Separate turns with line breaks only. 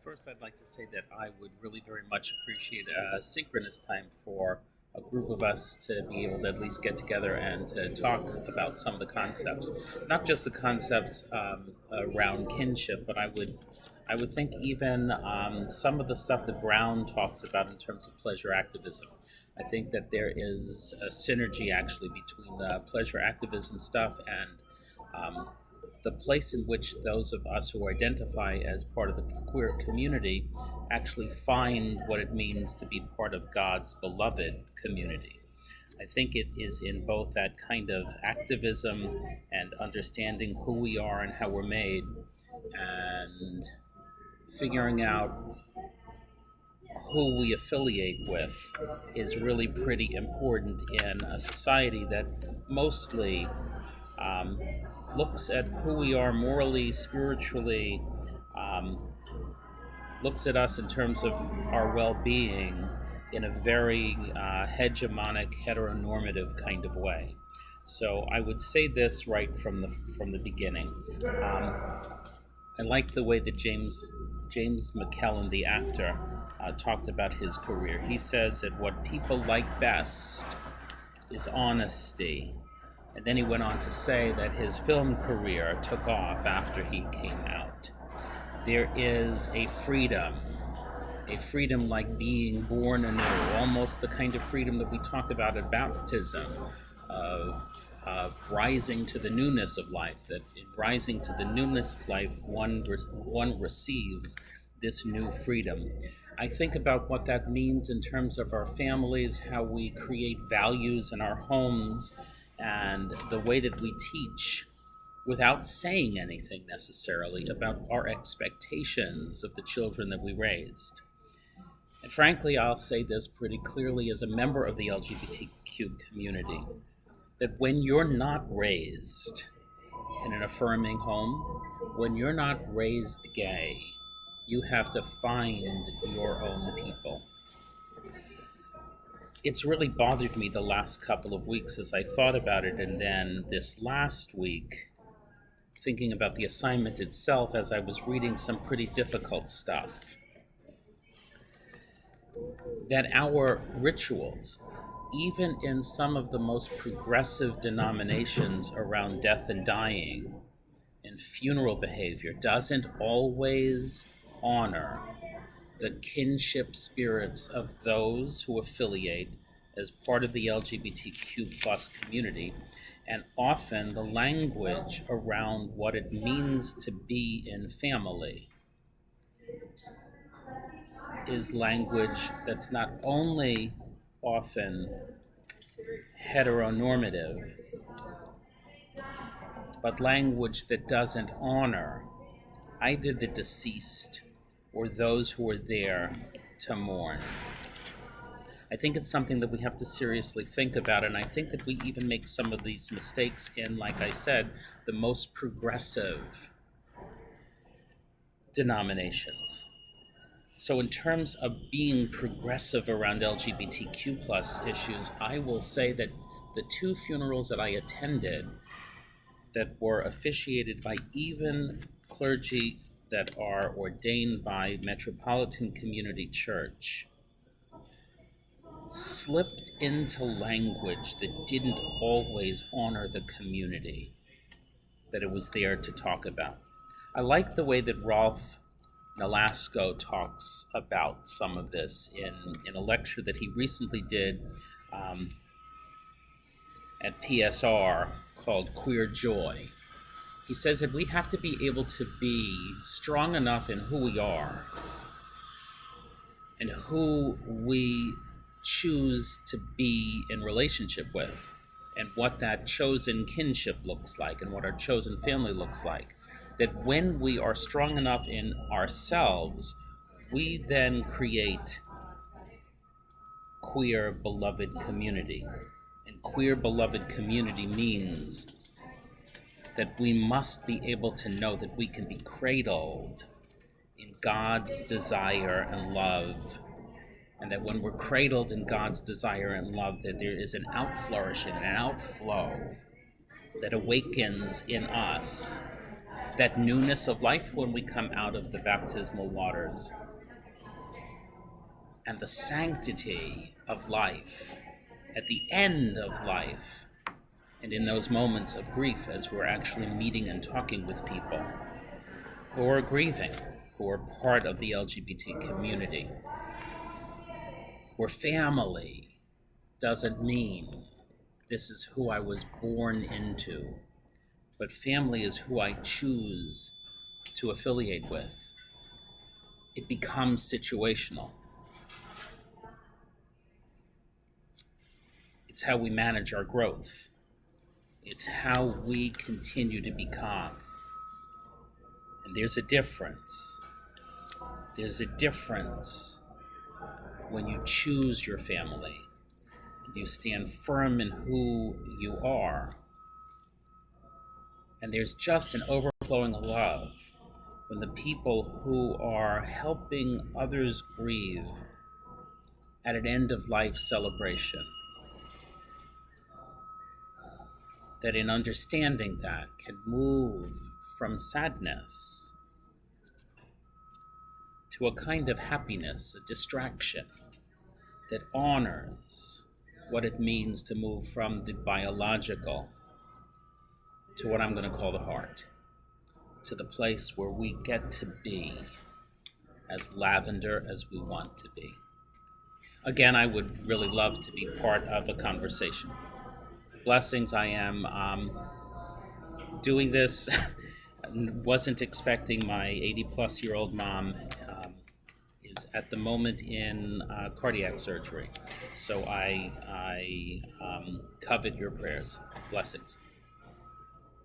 First, I'd like to say that I would really very much appreciate a synchronous time for a group of us to be able to at least get together and to talk about some of the concepts, not just the concepts around kinship, but I would think even some of the stuff that Brown talks about in terms of pleasure activism. I think that there is a synergy actually between the pleasure activism stuff and um, the place in which those of us who identify as part of the queer community actually find what it means to be part of God's beloved community. I think it is in both that kind of activism and understanding who we are and how we're made, and figuring out who we affiliate with is really pretty important in a society that mostly um, looks at who we are morally, spiritually, um, looks at us in terms of our well being in a very hegemonic, heteronormative kind of way. So I would say this right from the beginning. I like the way that James McKellen, the actor, talked about his career. He says that what people like best is honesty. And then he went on to say that his film career took off after he came out. There is a freedom like being born anew, almost the kind of freedom that we talk about at baptism, of rising to the newness of life, that in rising to the newness of life, one receives this new freedom. I think about what that means in terms of our families, how we create values in our homes, and the way that we teach without saying anything necessarily about our expectations of the children that we raised. And frankly, I'll say this pretty clearly as a member of the LGBTQ community, that when you're not raised in an affirming home, when you're not raised gay, you have to find your own people. It's really bothered me the last couple of weeks as I thought about it, and then this last week, thinking about the assignment itself as I was reading some pretty difficult stuff. That our rituals, even in some of the most progressive denominations around death and dying and funeral behavior, doesn't always honor the kinship spirits of those who affiliate as part of the LGBTQ plus community, and often the language around what it means to be in family is language that's not only often heteronormative, but language that doesn't honor either the deceased or those who are there to mourn. I think it's something that we have to seriously think about, and I think that we even make some of these mistakes in, like I said, the most progressive denominations. So in terms of being progressive around LGBTQ plus issues, I will say that the two funerals that I attended that were officiated by even clergy that are ordained by Metropolitan Community Church slipped into language that didn't always honor the community that it was there to talk about. I like the way that Rolf Nolasco talks about some of this in a lecture that he recently did um, at PSR called Queer Joy. He says that we have to be able to be strong enough in who we are and who we choose to be in relationship with, and what that chosen kinship looks like and what our chosen family looks like. That when we are strong enough in ourselves, we then create queer beloved community. And queer beloved community means that we must be able to know that we can be cradled in God's desire and love, and that when we're cradled in God's desire and love, that there is an outflourishing and an outflow that awakens in us that newness of life when we come out of the baptismal waters, and the sanctity of life at the end of life, and in those moments of grief as we're actually meeting and talking with people who are grieving, who are part of the LGBT community, where family doesn't mean this is who I was born into, but family is who I choose to affiliate with. It becomes situational. It's how we manage our growth. It's how we continue to become. And there's a difference. There's a difference when you choose your family and you stand firm in who you are. And there's just an overflowing of love when the people who are helping others grieve at an end of life celebration, that in understanding that can move from sadness to a kind of happiness, a distraction that honors what it means to move from the biological to what I'm going to call the heart, to the place where we get to be as lavender as we want to be. Again, I would really love to be part of a conversation. Blessings. I am doing this. Wasn't expecting. My 80-plus-year-old mom is at the moment in cardiac surgery. So I covet your prayers. Blessings.